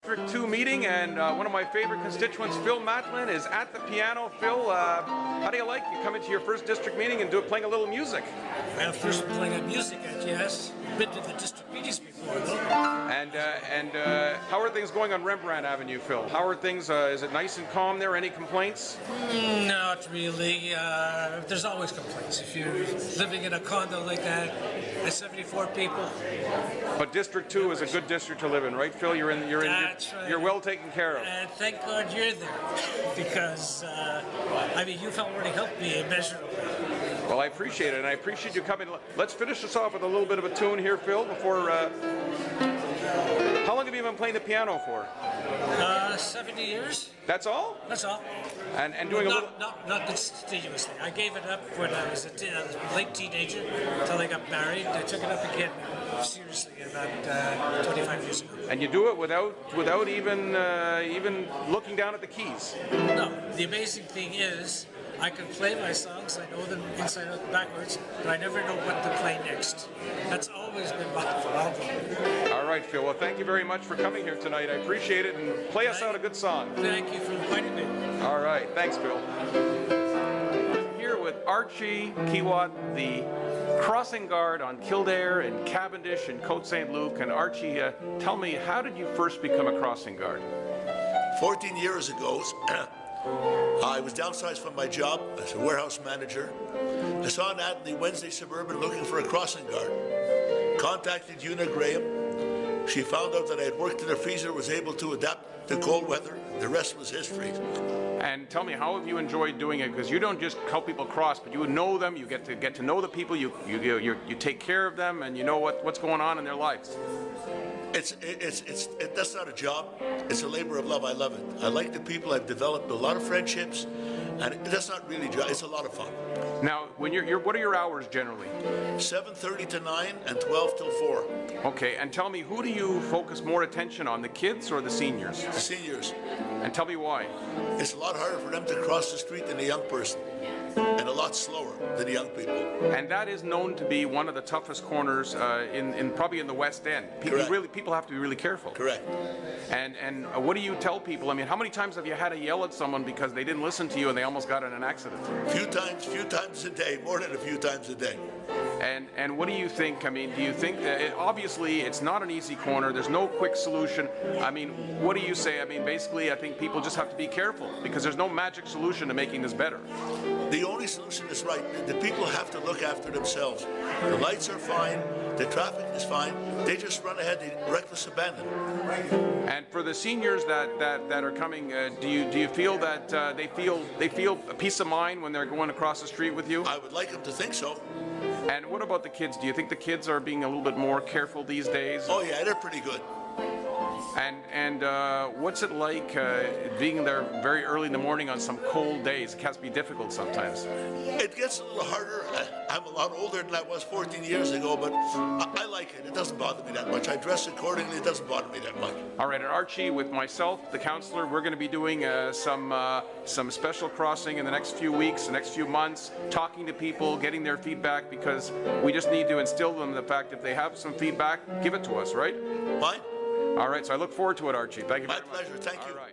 District 2 meeting, and one of my favorite constituents, Phil Matlin, is at the piano. Phil, how do you like you coming to your first district meeting and playing a little music? Well, first playing music, yes. Been to the district meetings before, though. And how are things going on Rembrandt Avenue, Phil? How are things? Is it nice and calm there? Any complaints? Not really. There's always complaints. If you're living in a condo like that, there's 74 people. But District 2 is a good district to live in, right, Phil? That's right. You're well taken care of. And thank God you're there, because I mean, you've already helped me immeasurably. Well, I appreciate it, and I appreciate you coming. Let's finish this off with a little bit of a tune here, Phil, before... How long have you been playing the piano for? 70 years. That's all? That's all. And doing a little... Not continuously. I gave it up when I was a late teenager until I got married. I took it up again seriously about 25 years ago. And you do it without even looking down at the keys? No. The amazing thing is, I can play my songs, I know them inside out and backwards, but I never know what to play next. That's always been my problem. All right, Phil. Well, thank you very much for coming here tonight. I appreciate it, and play us out a good song. Thank you for inviting me. All right. Thanks, Phil. I'm here with Archie Kwiatt, the crossing guard on Kildare and Cavendish and Côte St. Luc. And Archie, tell me, how did you first become a crossing guard? 14 years ago, I was downsized from my job as a warehouse manager. I saw an ad in the Wednesday Suburban looking for a crossing guard. Contacted Una Graham. She found out that I had worked in a freezer, was able to adapt to cold weather. The rest was history. And tell me, how have you enjoyed doing it? Because you don't just help people cross, but you know them. You get to know the people. You take care of them, and you know what's going on in their lives. That's not a job. It's a labor of love. I love it. I like the people. I've developed a lot of friendships, and that's not really a job. It's a lot of fun. Now, when what are your hours generally? 7:30 to 9 and 12 till 4. Okay, and tell me, who do you focus more attention on, the kids or the seniors? The seniors. And tell me why. It's a lot harder for them to cross the street than a young person, and a lot slower than the young people. And that is known to be one of the toughest corners probably in the West End. People have to be really careful. Correct. And what do you tell people? I mean, how many times have you had to yell at someone because they didn't listen to you and they almost got in an accident? Few times a day, more than a few times a day. And what do you think? I mean, do you think that obviously it's not an easy corner? There's no quick solution. I mean, what do you say? I mean, basically, I think people just have to be careful because there's no magic solution to making this better. The only solution is right. The people have to look after themselves. The lights are fine. The traffic is fine. They just run ahead in reckless abandon. And for the seniors that are coming, do you feel that they feel a peace of mind when they're going across the street with you? I would like them to think so. And what about the kids? Do you think the kids are being a little bit more careful these days? Oh yeah, they're pretty good. And what's it like being there very early in the morning on some cold days? It can be difficult sometimes. It gets a little harder. I'm a lot older than I was 14 years ago, but I like it. It doesn't bother me that much. I dress accordingly. It doesn't bother me that much. All right, and Archie, with myself, the councillor, we're going to be doing some special crossing in the next few weeks, the next few months, talking to people, getting their feedback, because we just need to instill them the fact if they have some feedback, give it to us, right? Fine. All right, so I look forward to it, Archie. Thank you very much. My pleasure. Thank you. All right.